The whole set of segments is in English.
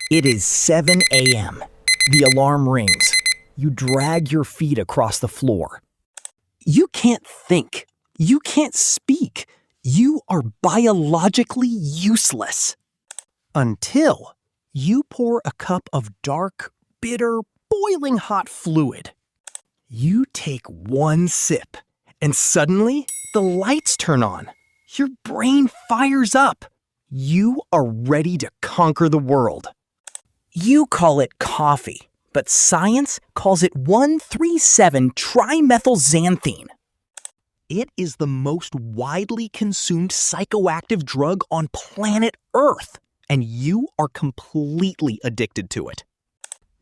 It is 7 a.m. The alarm rings. You drag your feet across the floor. You can't think. You can't speak. You are biologically useless. Until you pour a cup of dark, bitter, boiling hot fluid. You take one sip, and suddenly the lights turn on. Your brain fires up. You are ready to conquer the world. You call it coffee, but science calls it 1,3,7-trimethylxanthine. It is the most widely consumed psychoactive drug on planet Earth, and you are completely addicted to it.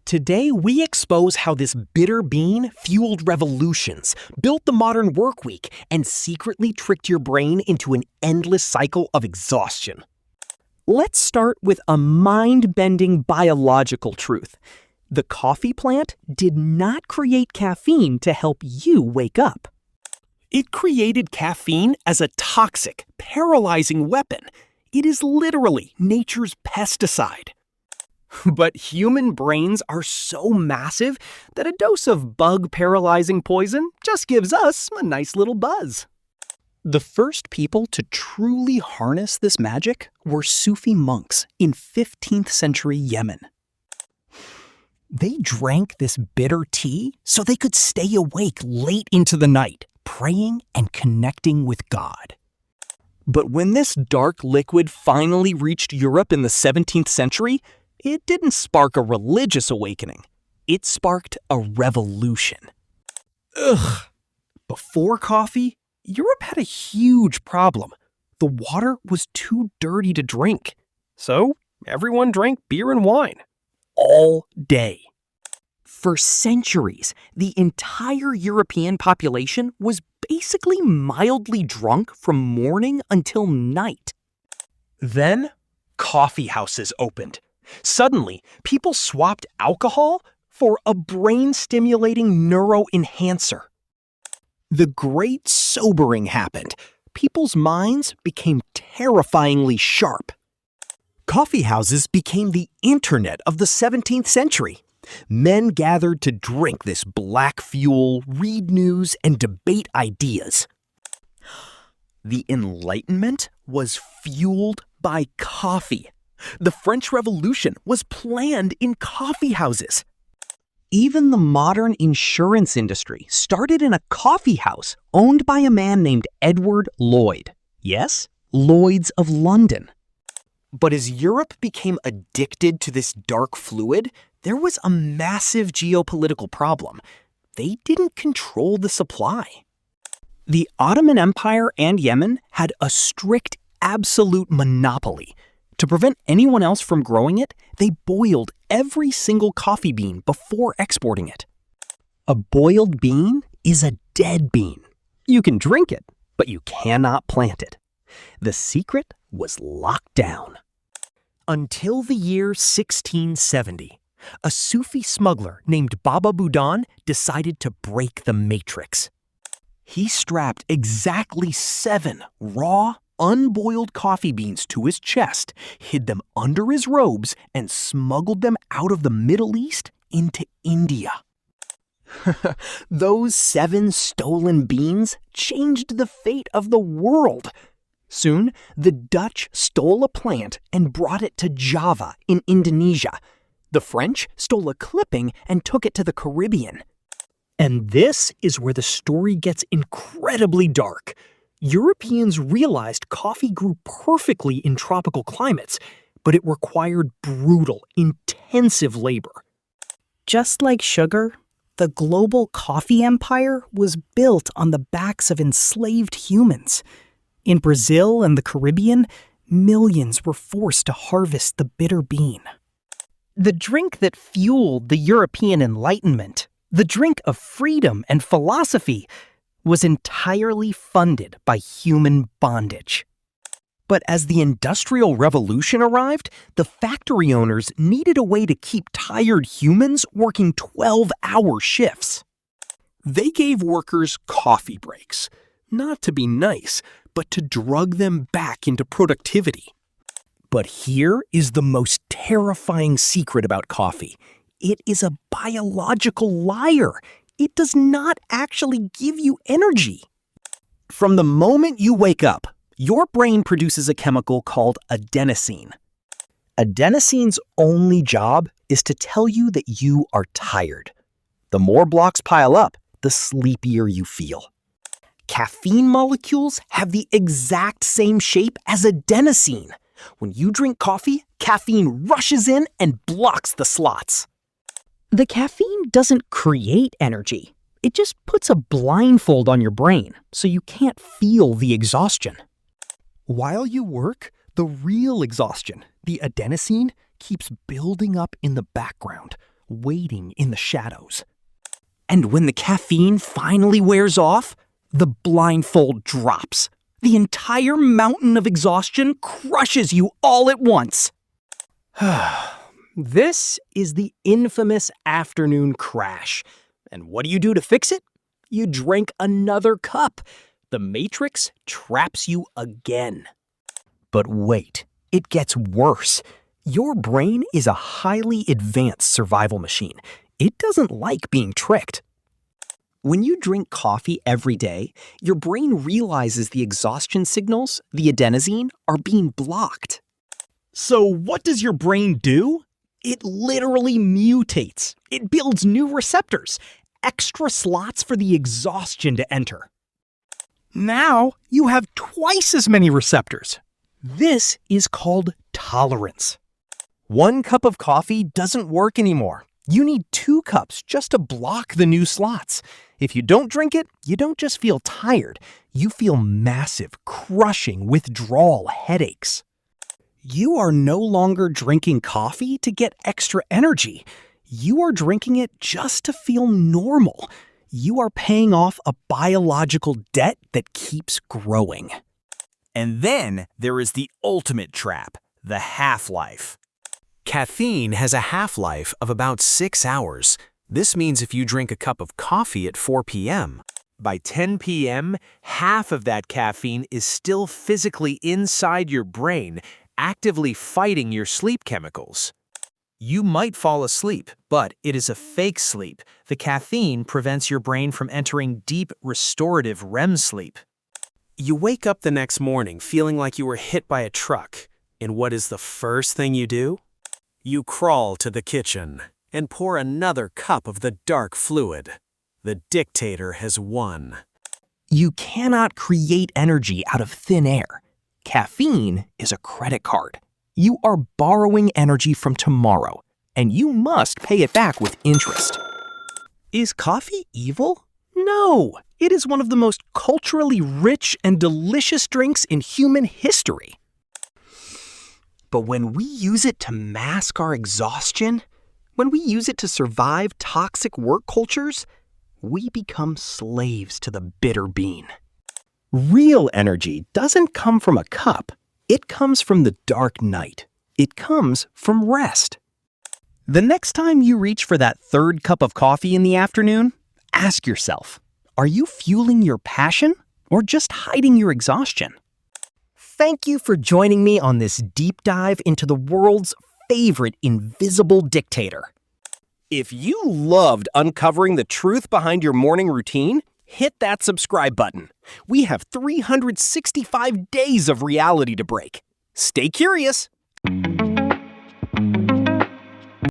Today, we expose how this bitter bean fueled revolutions, built the modern workweek, and secretly tricked your brain into an endless cycle of exhaustion. Let's start with a mind-bending biological truth. The coffee plant did not create caffeine to help you wake up. It created caffeine as a toxic, paralyzing weapon. It is literally nature's pesticide. But human brains are so massive that a dose of bug-paralyzing poison just gives us a nice little buzz. The first people to truly harness this magic were Sufi monks in 15th century Yemen. They drank this bitter tea so they could stay awake late into the night, praying and connecting with God. But when this dark liquid finally reached Europe in the 17th century, it didn't spark a religious awakening. It sparked a revolution. Before coffee, Europe had a huge problem. The water was too dirty to drink. So everyone drank beer and wine. All day. For centuries, the entire European population was basically mildly drunk from morning until night. Then, coffee houses opened. Suddenly, people swapped alcohol for a brain-stimulating neuroenhancer. The great sobering happened. People's minds became terrifyingly sharp. Coffee houses became the internet of the 17th century. Men gathered to drink this black fuel, read news, and debate ideas. The Enlightenment was fueled by coffee. The French Revolution was planned in coffee houses. Even the modern insurance industry started in a coffee house owned by a man named Edward Lloyd. Yes, Lloyd's of London. But as Europe became addicted to this dark fluid, there was a massive geopolitical problem. They didn't control the supply. The Ottoman Empire and Yemen had a strict, absolute monopoly. To prevent anyone else from growing it, they boiled every single coffee bean before exporting it. A boiled bean is a dead bean. You can drink it, but you cannot plant it. The secret was locked down. Until the year 1670, a Sufi smuggler named Baba Budan decided to break the matrix. He strapped exactly 7 raw, unboiled coffee beans to his chest, hid them under his robes, and smuggled them out of the Middle East into India. Those 7 stolen beans changed the fate of the world. Soon, the Dutch stole a plant and brought it to Java in Indonesia. The French stole a clipping and took it to the Caribbean. And this is where the story gets incredibly dark. Europeans realized coffee grew perfectly in tropical climates, but it required brutal, intensive labor. Just like sugar, the global coffee empire was built on the backs of enslaved humans. In Brazil and the Caribbean, millions were forced to harvest the bitter bean. The drink that fueled the European Enlightenment, the drink of freedom and philosophy, was entirely funded by human bondage. But as the Industrial Revolution arrived, the factory owners needed a way to keep tired humans working 12-hour shifts. They gave workers coffee breaks, not to be nice, but to drug them back into productivity. But here is the most terrifying secret about coffee. It is a biological liar. It does not actually give you energy. From the moment you wake up, your brain produces a chemical called adenosine. Adenosine's only job is to tell you that you are tired. The more blocks pile up, the sleepier you feel. Caffeine molecules have the exact same shape as adenosine. When you drink coffee, caffeine rushes in and blocks the slots. The caffeine doesn't create energy. It just puts a blindfold on your brain so you can't feel the exhaustion. While you work, the real exhaustion, the adenosine, keeps building up in the background, waiting in the shadows. And when the caffeine finally wears off, the blindfold drops. The entire mountain of exhaustion crushes you all at once. This is the infamous afternoon crash. And what do you do to fix it? You drink another cup. The Matrix traps you again. But wait, it gets worse. Your brain is a highly advanced survival machine. It doesn't like being tricked. When you drink coffee every day, your brain realizes the exhaustion signals, the adenosine, are being blocked. So what does your brain do? It literally mutates. It builds new receptors, extra slots for the exhaustion to enter. Now you have twice as many receptors. This is called tolerance. 1 cup of coffee doesn't work anymore. You need 2 cups just to block the new slots. If you don't drink it, you don't just feel tired. You feel massive, crushing withdrawal headaches. You are no longer drinking coffee to get extra energy. You are drinking it just to feel normal. You are paying off a biological debt that keeps growing. And then there is the ultimate trap, the half-life. Caffeine has a half-life of about 6 hours. This means if you drink a cup of coffee at 4 p.m., by 10 p.m., half of that caffeine is still physically inside your brain, actively fighting your sleep chemicals. You might fall asleep, but it is a fake sleep. The caffeine prevents your brain from entering deep, restorative REM sleep. You wake up the next morning feeling like you were hit by a truck. And what is the first thing you do? You crawl to the kitchen and pour another cup of the dark fluid. The dictator has won. You cannot create energy out of thin air. Caffeine is a credit card. You are borrowing energy from tomorrow, and you must pay it back with interest. Is coffee evil? No, it is one of the most culturally rich and delicious drinks in human history. But when we use it to mask our exhaustion, when we use it to survive toxic work cultures, we become slaves to the bitter bean. Real energy doesn't come from a cup. It comes from the dark night. It comes from rest. The next time you reach for that 3rd cup of coffee in the afternoon, ask yourself, are you fueling your passion or just hiding your exhaustion? Thank you for joining me on this deep dive into the world's favorite invisible dictator. If you loved uncovering the truth behind your morning routine, hit that subscribe button. We have 365 days of reality to break. Stay curious.